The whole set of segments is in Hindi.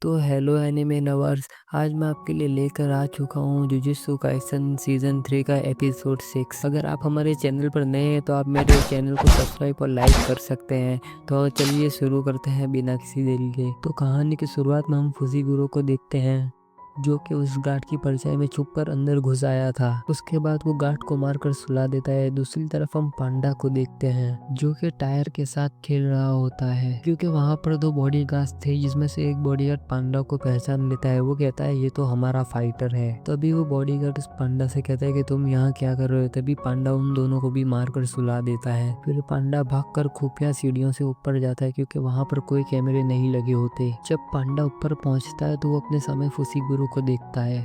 तो हेलो एनिमे लवर्स, आज मैं आपके लिए लेकर आ चुका हूँ जुजुत्सु काइसन सीजन 3 का एपिसोड 6। अगर आप हमारे चैनल पर नए हैं तो आप मेरे चैनल को सब्सक्राइब और लाइक कर सकते हैं। तो चलिए शुरू करते हैं बिना किसी देरी के। तो कहानी की शुरुआत में हम फुजीगुरो को देखते हैं जो कि उस गार्ड की परछाई में छुप कर अंदर घुस आया था। उसके बाद वो गार्ड को मारकर सुला देता है। दूसरी तरफ हम पांडा को देखते हैं जो कि टायर के साथ खेल रहा होता है क्योंकि वहां पर दो बॉडीगार्ड्स थे जिसमें से एक बॉडीगार्ड पांडा को पहचान लेता है। वो कहता है ये तो हमारा फाइटर है। तभी वो बॉडीगार्ड उस पांडा से कहता है कि तुम यहाँ क्या कर रहे हो। तभी पांडा उन दोनों को भी मारकर सुला देता है। फिर पांडा भागकर खुफिया सीढ़ियों से ऊपर जाता है क्योंकि वहां पर कोई कैमरे नहीं लगे होते। जब पांडा ऊपर पहुंचता है तो वो अपने समय फुसीगुरो को देखता है।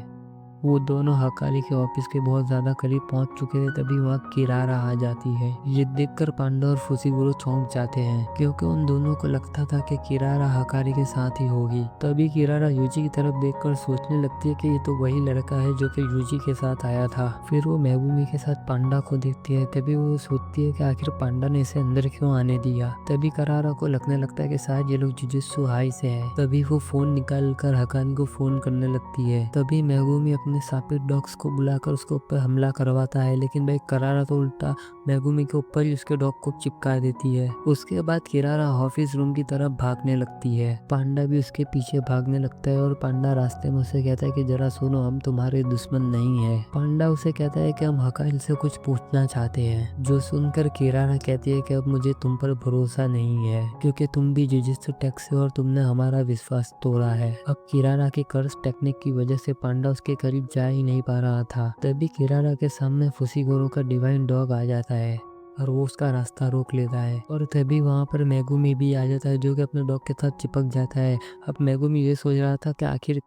वो दोनों हकारी के ऑफिस के बहुत ज्यादा करीब पहुंच चुके थे। तभी वहाँ किरारा आ जाती है। ये देखकर पांडा और फुसीगुरो चौंक जाते हैं क्योंकि उन दोनों को लगता था कि किरारा हकारी के साथ ही होगी। तभी किरारा यूजी की तरफ देखकर सोचने लगती है कि ये तो वही लड़का है जो कि यूजी के साथ आया था। फिर वो मेगुमी के साथ पांडा को देखती है। तभी वो सोचती है कि आखिर पांडा ने इसे अंदर क्यों आने दिया। तभी किरारा को लगने लगता है कि शायद ये लोग जुजुत्सु हाई से है। तभी वो फोन निकाल कर हकान को फोन करने लगती है। तभी मेगुमी अपने सापित डॉग्स को बुलाकर उसके ऊपर हमला करवाता है, लेकिन भाई किरारा तो उल्टा मेगुमी के ऊपर ही उसके डॉग को चिपका देती है। उसके बाद किरारा ऑफिस रूम की तरफ भागने लगती है। पांडा भी उसके पीछे भागने लगता है और पांडा रास्ते में उसे कहता है कि जरा सुनो, हम तुम्हारे दुश्मन नहीं है। पांडा उसे कहता है कि हम हकाइल से कुछ पूछना चाहते हैं। जो सुनकर किरारा कहती है कि अब मुझे तुम पर भरोसा नहीं है क्योंकि तुम भी जुजुत्सु टेक से और तुमने हमारा विश्वास तोड़ा है। अब किरारा की कर्स टेक्निक की वजह से पांडा उसके करीब जा ही नहीं पा रहा था। तभी किरारा के सामने फुसीगुरो का डिवाइन डॉग आ जाता है और वो उसका रास्ता रोक लेता है। और तभी वहाँ पर मेगुमी भी आ जाता है जो कि अपने डॉग के साथ चिपक जाता है। अब मेगुमी ये सोच रहा था कि आखिर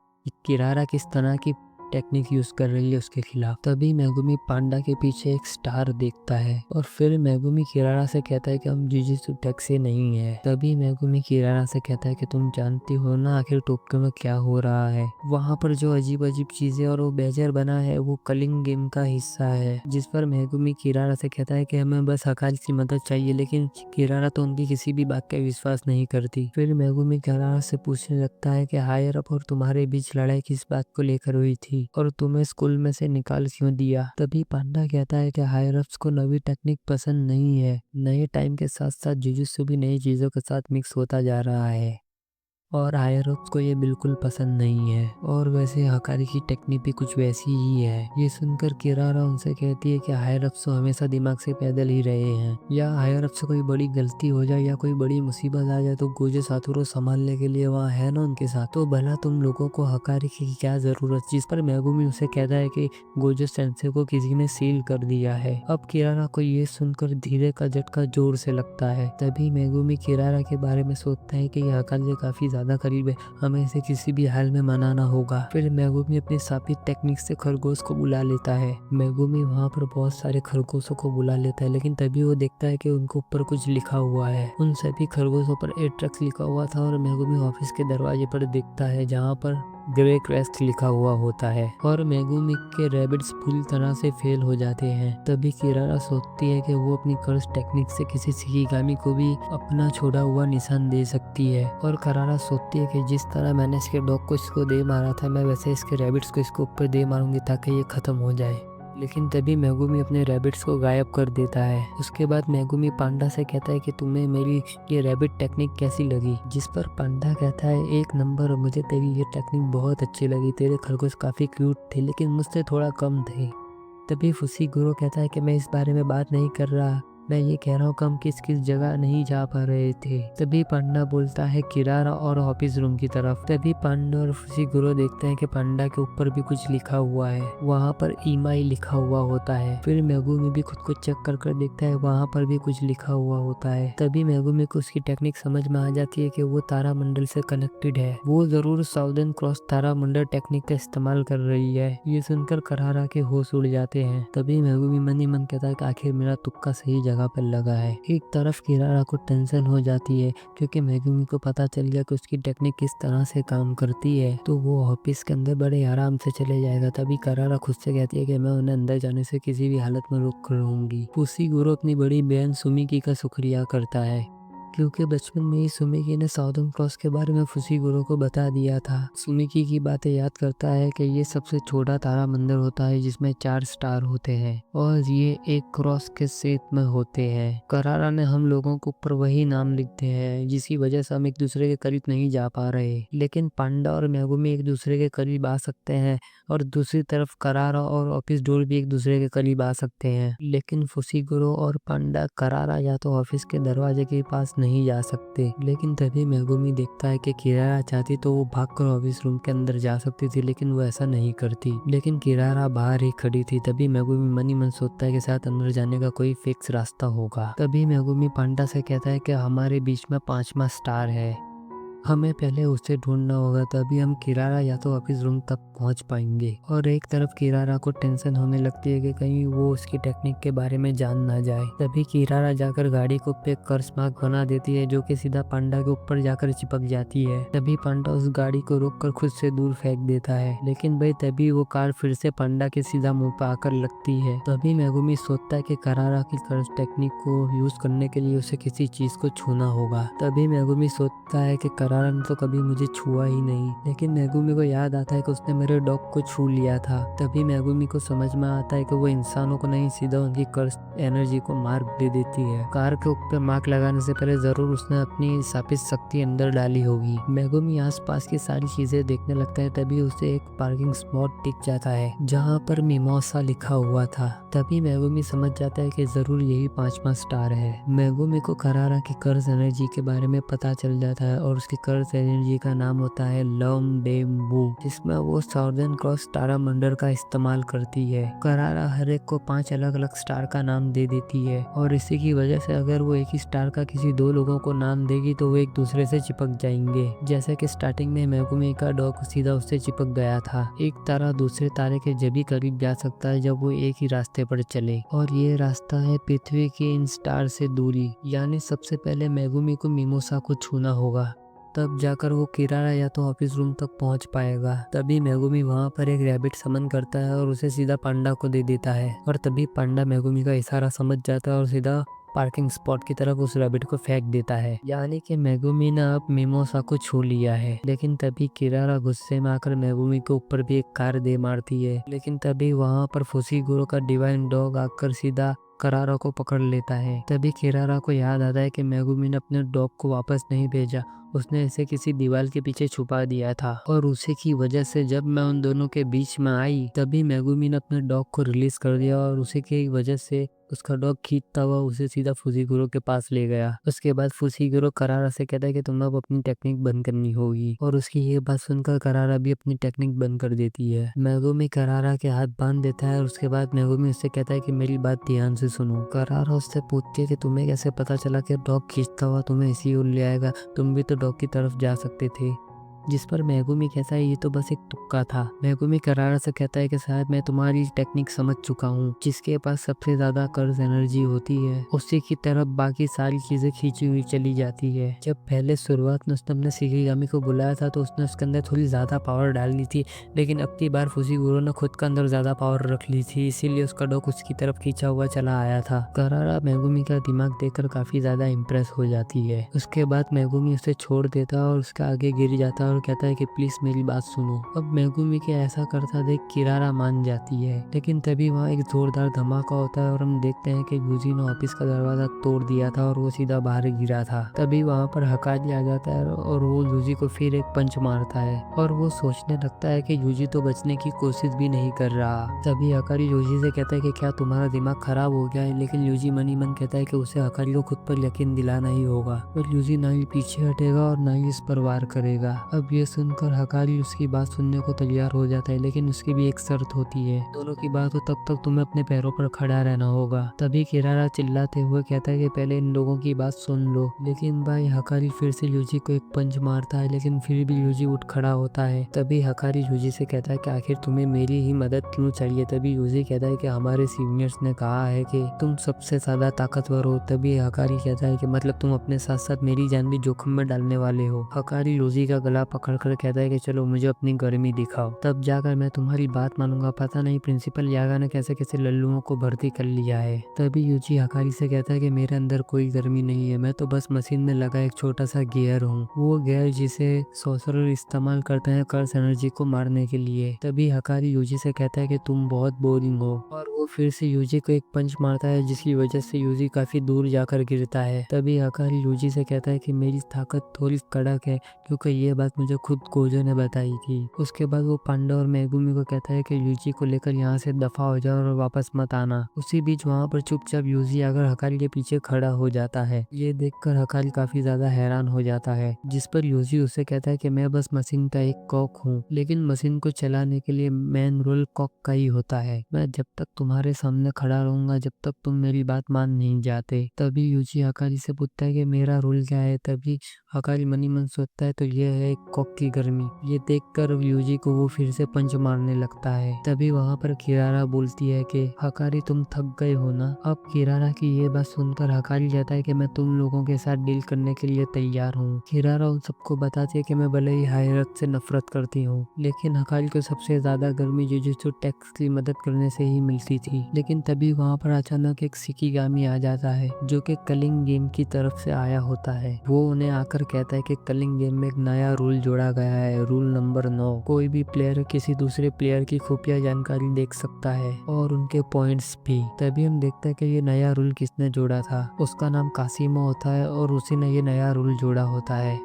किरारा किस तरह की टेक्निक यूज कर रही है उसके खिलाफ। तभी मेगुमी पांडा के पीछे एक स्टार देखता है और फिर मेगुमी किरारा से कहता है कि हम जुजुत्सु टेक से नहीं है। तभी मेगुमी किरारा से कहता है कि तुम जानती हो ना आखिर टोक्यो में क्या हो रहा है। वहाँ पर जो अजीब अजीब चीजें और वो बेजर बना है वो कलिंग गेम का हिस्सा है। जिस पर मेगुमी किरारा से कहता है कि हमें बस हकाल की मदद चाहिए, लेकिन किरारा तो उनकी किसी भी बात का विश्वास नहीं करती। फिर मेगुमी किरारा से पूछने लगता है कि हायर अप और तुम्हारे बीच लड़ाई किस बात को लेकर हुई थी और तुम्हें स्कूल में से निकाल क्यों दिया। तभी पांडा कहता है कि हायर अप्स को नवी टेक्निक पसंद नहीं है। नए टाइम के साथ साथ जुजुत्सु भी नई चीजों के साथ मिक्स होता जा रहा है और हायर अप्स को ये बिल्कुल पसंद नहीं है। और वैसे हकारी की टेक्निक भी कुछ वैसी ही है। ये सुनकर किरारा उनसे कहती है कि हायर अप्स तो हमेशा दिमाग से पैदल ही रहे हैं, या हायर अप्स से कोई बड़ी गलती हो जाए या कोई बड़ी मुसीबत आ जाए तो गोजो सातोरू संभालने के लिए वहाँ है ना उनके साथ। तो भला तुम लोगों को हकारी की क्या जरूरत। जिस पर मेगुमी उसे कहता है कि गोजो सेंसे को किसी ने सील कर दिया है। अब किरारा को ये सुनकर धीरे का झटका जोर से लगता है। तभी मेगुमी किरारा के बारे में सोचता है कि यह हकारी से काफी ज्यादा करीब है, हमें इसे किसी भी हाल में मनाना होगा। फिर मेगुमी अपनी सापित टेक्निक से खरगोश को बुला लेता है। मेगुमी वहाँ पर बहुत सारे खरगोशों को बुला लेता है, लेकिन तभी वो देखता है कि उनके ऊपर कुछ लिखा हुआ है। उन सभी खरगोशों पर एट्रक्स लिखा हुआ था और मेगुमी ऑफिस के दरवाजे पर देखता है जहाँ पर ग्रे क्रेस्ट लिखा हुआ होता है और मेगुमी के रैबिट्स पूरी तरह से फेल हो जाते हैं। तभी किरारा सोचती है कि वो अपनी कर्स टेक्निक से किसी शिकिगामी को भी अपना छोड़ा हुआ निशान दे सकती है। और किरारा सोचती है कि जिस तरह मैंने इसके डॉग को इसको दे मारा था, मैं वैसे इसके रैबिट्स को इसके ऊपर दे मारूंगी ताकि ये खत्म हो जाए। लेकिन तभी मेगुमी अपने रैबिट्स को गायब कर देता है। उसके बाद मेगुमी पांडा से कहता है कि तुम्हें मेरी ये रैबिट टेक्निक कैसी लगी। जिस पर पांडा कहता है एक नंबर, मुझे तेरी ये टेक्निक बहुत अच्छी लगी। तेरे खरगोश काफी क्यूट थे लेकिन मुझसे थोड़ा कम थे। तभी फुसीगुरो कहता है कि मैं इस बारे में बात नहीं कर रहा, मैं ये कह रहा हूँ कि हम किस किस जगह नहीं जा पा रहे थे। तभी पांडा बोलता है किरारा और ऑफिस रूम की तरफ। तभी पांडा और फुसीगुरो देखते हैं कि पांडा के ऊपर भी कुछ लिखा हुआ है। वहाँ पर ईमाई लिखा हुआ होता है। फिर मेगुमी भी खुद को चेक कर कर देखता है, वहाँ पर भी कुछ लिखा हुआ होता है। तभी मेगुमी को उसकी टेक्निक समझ में आ जाती है कि वो तारामंडल से कनेक्टेड है। वो जरूर साउदर्न क्रॉस तारामंडल टेक्निक का इस्तेमाल कर रही है। ये सुनकर किरारा के होश उड़ जाते हैं। तभी मेगुमी मन ही मन कहता है कि आखिर मेरा तुक्का सही जगह पर लगा है। एक तरफ किरारा को टेंशन हो जाती है क्योंकि मेगुमी को पता चल गया कि उसकी टेक्निक किस तरह से काम करती है, तो वो ऑफिस के अंदर बड़े आराम से चले जाएगा। तभी किरारा खुद से कहती है कि मैं उन्हें अंदर जाने से किसी भी हालत में रोक कर रहूंगी। फुसीगुरो अपनी बड़ी बहन सुमिकी का शुक्रिया करता है क्योंकि बचपन में ही सुमिकी ने साउदर्न क्रॉस के बारे में फुसीगुरो को बता दिया था। सुमिकी की बातें याद करता है कि ये सबसे छोटा तारा मंदिर होता है जिसमें 4 स्टार होते हैं और ये एक क्रॉस के शेप में होते हैं। करारा ने हम लोगों को ऊपर वही नाम लिखते हैं जिसकी वजह से हम एक दूसरे के करीब नहीं जा पा रहे, लेकिन पांडा और मेगुमी एक दूसरे के करीब आ सकते हैं और दूसरी तरफ करारा और ऑफिस डोर भी एक दूसरे के करीब आ सकते हैं। लेकिन फुसीगुरो और पांडा करारा या तो ऑफिस के दरवाजे के पास नहीं जा सकते। लेकिन तभी मेगुमी देखता है कि किरारा चाहती तो वो भागकर ऑफिस रूम के अंदर जा सकती थी, लेकिन वो ऐसा नहीं करती। लेकिन किरारा बाहर ही खड़ी थी। तभी मेगुमी मन ही मन सोचता है कि शायद अंदर जाने का कोई फिक्स रास्ता होगा। तभी मेगुमी पांडा से कहता है कि हमारे बीच में 5वां स्टार है, हमें पहले उसे ढूंढना होगा, तभी हम किरारा या तो ऑफिस रूम तक पहुंच पाएंगे। और एक तरफ किरारा को टेंशन होने लगती है कि कहीं वो उसकी टेक्निक के बारे में जान ना जाए। तभी किरारा जाकर गाड़ी को पे कर्स मार्क बना देती है जो कि सीधा पांडा के ऊपर जाकर चिपक जाती है। तभी पांडा उस गाड़ी को रोककर खुद से दूर फेंक देता है, लेकिन भाई तभी वो कार फिर से पांडा के सीधा मुंह पर आकर लगती है। तभी मेगुमी सोचता है कि किरारा की कर्स टेक्निक को यूज करने के लिए उसे किसी चीज को छूना होगा। तभी मेगुमी सोचता है कि करारा ने तो कभी मुझे छुआ ही नहीं, लेकिन मेगुमी को याद आता है कि उसने मेरे डॉग को छू लिया था। तभी मेगुमी को समझ में आता है कि वो इंसानों को नहीं सीधा उनकी कर्स एनर्जी को मार्क दे देती है। कार के ऊपर मार्क लगाने से पहले जरूर उसने अपनी शापित शक्ति अंदर डाली होगी। मेगुमी आसपास की सारी चीजें देखने लगता है। तभी उसे एक पार्किंग स्पॉट दिख जाता है जहाँ पर मिमोसा लिखा हुआ था। तभी मेगुमी समझ जाता है कि जरूर यही 5वां स्टार है। मेगुमी को करारा की कर्स एनर्जी के बारे में पता चल जाता है और उसकी कर्स एनर्जी का नाम होता है लॉन्ग डेम्बू, जिसमें वो साउदर्न क्रॉस तारामंडल का इस्तेमाल करती है। करारा हर एक को 5 अलग अलग स्टार का नाम दे देती है और इसी की वजह से अगर वो एक ही स्टार का किसी 2 लोगों को नाम देगी तो वो एक दूसरे से चिपक जाएंगे। जैसे कि स्टार्टिंग में मेगुमी का डॉग सीधा उससे चिपक गया था। एक तारा दूसरे तारे के जब भी करीब जा सकता है जब वो एक ही रास्ते पर चले, और ये रास्ता है पृथ्वी की इन स्टार से दूरी। यानी सबसे पहले मेगुमी को मिमोसा को छूना होगा, तब जाकर वो किरारा या तो ऑफिस रूम तक पहुंच पाएगा। तभी मेगुमी वहां पर एक रैबिट समन करता है और उसे सीधा पांडा को दे देता है, और तभी पांडा मेगुमी का इशारा समझ जाता है और सीधा पार्किंग स्पॉट की तरफ उस रैबिट को फेंक देता है। यानी कि मेगुमी ने अब मिमोसा को छू लिया है। लेकिन तभी किरारा गुस्से में आकर मेगुमी के ऊपर भी एक कार दे मारती है। लेकिन तभी वहां पर फुसीगुरो का डिवाइन डॉग आकर सीधा करारा को पकड़ लेता है। तभी किरारा को याद आता है कि मेगुमी ने अपने डॉग को वापस नहीं भेजा, उसने इसे किसी दीवार के पीछे छुपा दिया था, और उसी की वजह से जब मैं उन दोनों के बीच में आई तभी मेगुमी ने अपने डॉग को रिलीज कर दिया और उसी की वजह से उसका डॉग खींचता हुआ उसे सीधा फुसीगुरो के पास ले गया। उसके बाद फुसीगुरो करारा से कहता है कि तुम्हें अब अपनी टेक्निक बंद करनी होगी, और उसकी ये बात सुनकर करारा भी अपनी टेक्निक बंद कर देती है। मेगुमी करारा के हाथ बांध देता है और उसके बाद मेगुमी उससे कहता है कि मेरी बात ध्यान से सुनो। करारा उससे पूछती है कि तुम्हें कैसे पता चला कि डॉग खींचता हुआ तुम्हें इसी ओर ले आएगा, तुम भी तो डॉग की तरफ जा सकते थे। जिस पर मेगुमी कहता है ये तो बस एक तुक्का था। मेगुमी करारा से कहता है कि शायद मैं तुम्हारी टेक्निक समझ चुका हूँ, जिसके पास सबसे ज्यादा कर्ज एनर्जी होती है उसी की तरफ बाकी सारी चीजें खींची हुई चली जाती है। जब पहले शुरुआत में उसने अपने शिकिगामी को बुलाया था तो उसने उसके अंदर थोड़ी ज्यादा पावर डाल दी थी, लेकिन अब की बार फुसीगुरो ने खुद के अंदर ज्यादा पावर रख ली थी, इसीलिए उसका डॉग उसकी तरफ खींचा हुआ चला आया था। करारा मेगुमी का दिमाग देखकर काफी ज्यादा इम्प्रेस हो जाती है। उसके बाद मेगुमी उसे छोड़ देता है और उसके आगे गिर जाता है और कहता है कि प्लीज मेरी बात सुनो। अब मेगुमी के ऐसा करता देख किरारा मान जाती है, लेकिन तभी वहाँ एक जोरदार धमाका होता है और हम देखते हैं कि यूजी ने ऑफिस का दरवाजा तोड़ दिया था और वो सीधा बाहर गिरा था। तभी वहाँ पर हकारी आ जाता है और वो यूजी को फिर एक पंच मारता है और वो सोचने लगता है कि यूजी तो बचने की कोशिश भी नहीं कर रहा। तभी हकारी यूजी से कहता है कि क्या तुम्हारा दिमाग खराब हो गया है, लेकिन यूजी मन ही मन कहता है कि उसे हकारी को खुद पर यकीन दिलाना ही होगा, और यूजी ना ही पीछे हटेगा और ना ही इस पर वार करेगा। अब ये सुनकर हकारी उसकी बात सुनने को तैयार हो जाता है, लेकिन उसकी भी एक शर्त होती है, दोनों की बात हो तब तक तुम्हें अपने पैरों पर खड़ा रहना होगा। तभी किरारा चिल्लाते हुए कहता है कि पहले इन लोगों की बात सुन लो, लेकिन भाई हकारी फिर से यूजी को एक पंच मारता है, लेकिन फिर भी यूजी उठ खड़ा होता है। तभी हकारी यूजी से कहता है कि आखिर तुम्हें मेरी ही मदद क्यों चाहिए। तभी यूजी कहता है कि हमारे सीनियर्स ने कहा है कि तुम सबसे ज्यादा ताकतवर हो। तभी हकारी कहता है कि मतलब तुम अपने साथ साथ मेरी जान भी जोखिम में डालने वाले हो। हकारी यूजी का गला पकड़ कर कहता है कि चलो मुझे अपनी गर्मी दिखाओ, तब जाकर मैं तुम्हारी बात मानूंगा। पता नहीं प्रिंसिपल यागा ने कैसे कैसे लल्लुओं को भर्ती कर लिया है। तभी यूजी हकारी से कहता है कि मेरे अंदर कोई गर्मी नहीं है, मैं तो बस मशीन में लगा एक छोटा सा गियर हूँ, वो गियर जिसे सोर्सरर इस्तेमाल करते हैं कर्स एनर्जी को मारने के लिए। तभी हकारी यूजी से कहता है कि तुम बहुत बोरिंग हो, और वो फिर से यूजी को एक पंच मारता है जिसकी वजह से यूजी काफी दूर जाकर गिरता है। तभी हकारी यूजी से कहता है कि मेरी ताकत थोड़ी कड़क है, क्योंकि ये बात मुझे खुद गोजो ने बताई थी। उसके बाद वो पांडा और मेगुमी को कहता है कि यूजी को लेकर यहाँ से दफा हो जाओ और वापस मत आना। उसी बीच वहाँ पर चुपचाप यूजी आकर हकारी के पीछे खड़ा हो जाता है। ये देखकर हकारी काफी ज्यादा हैरान हो जाता है, जिस पर यूजी उससे कहता है कि मैं बस मशीन का एक कॉक हूँ, लेकिन मशीन को चलाने के लिए मेन रोल कॉक का ही होता है। मैं जब तक तुम्हारे सामने खड़ा रहूंगा जब तक तुम मेरी बात मान नहीं जाते। तभी यूजी हकारी से पूछता है कि मेरा रोल क्या है। तभी हकारी मनी मन सोचता है तो ये है एक कॉक की गर्मी। ये देखकर यूजी को वो फिर से पंच मारने लगता है। तभी वहाँ पर किरारा बोलती है कि हकारी तुम थक गए हो ना। अब किरारा की ये बात सुनकर हकारी कहता है कि मैं तुम लोगों के साथ डील करने के लिए तैयार हूँ। किरारा उन सबको बताती है कि मैं भले ही हायरत से नफरत करती हूँ, लेकिन हकारी को सबसे ज्यादा गर्मी जुजुत्सु टेक्स की मदद करने से ही मिलती थी। लेकिन तभी वहाँ पर अचानक एक शिकिगामी आ जाता है जो कि कलिंग गेम की तरफ से आया होता है। वो उन्हें आकर कहता है कि कलिंग गेम में एक नया रूल जोड़ा गया है, रूल नंबर 9। कोई भी प्लेयर किसी दूसरे प्लेयर की खुफिया जानकारी देख सकता है और उनके पॉइंट्स भी। तभी हम देखते हैं कि ये नया रूल किसने जोड़ा था। उसका नाम कासिमा होता है और उसी ने ये नया रूल जोड़ा होता है,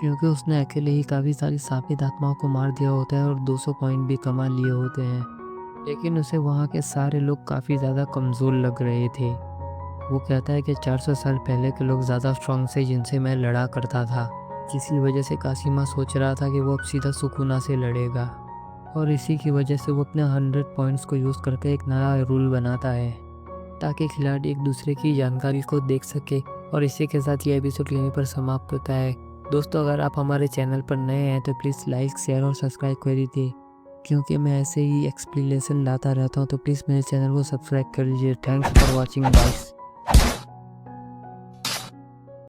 क्योंकि उसने अकेले ही काफी सारी शापित आत्माओं को मार दिया होता है और 200 पॉइंट भी कमा लिए होते हैं। लेकिन उसे वहाँ के सारे लोग काफी ज्यादा कमजोर लग रहे थे। वो कहता है कि 400 साल पहले के लोग ज्यादा स्ट्रांग से जिनसे मैं लड़ा करता था, जिसकी वजह से कासिमा सोच रहा था कि वो अब सीधा सुकुना से लड़ेगा, और इसी की वजह से वो अपने 100 पॉइंट्स को यूज करके एक नया रूल बनाता है ताकि खिलाड़ी एक दूसरे की जानकारी को देख सके। और इसी के साथ ये एपिसोड यहीं पर समाप्त होता है। दोस्तों, अगर आप हमारे चैनल पर नए हैं तो प्लीज़ लाइक, शेयर और सब्सक्राइब कर दीजिए, क्योंकि मैं ऐसे ही एक्सप्लेनेशन लाता रहता हूँ। तो प्लीज़ मेरे चैनल को सब्सक्राइब कर लीजिए। Thanks for watching guys.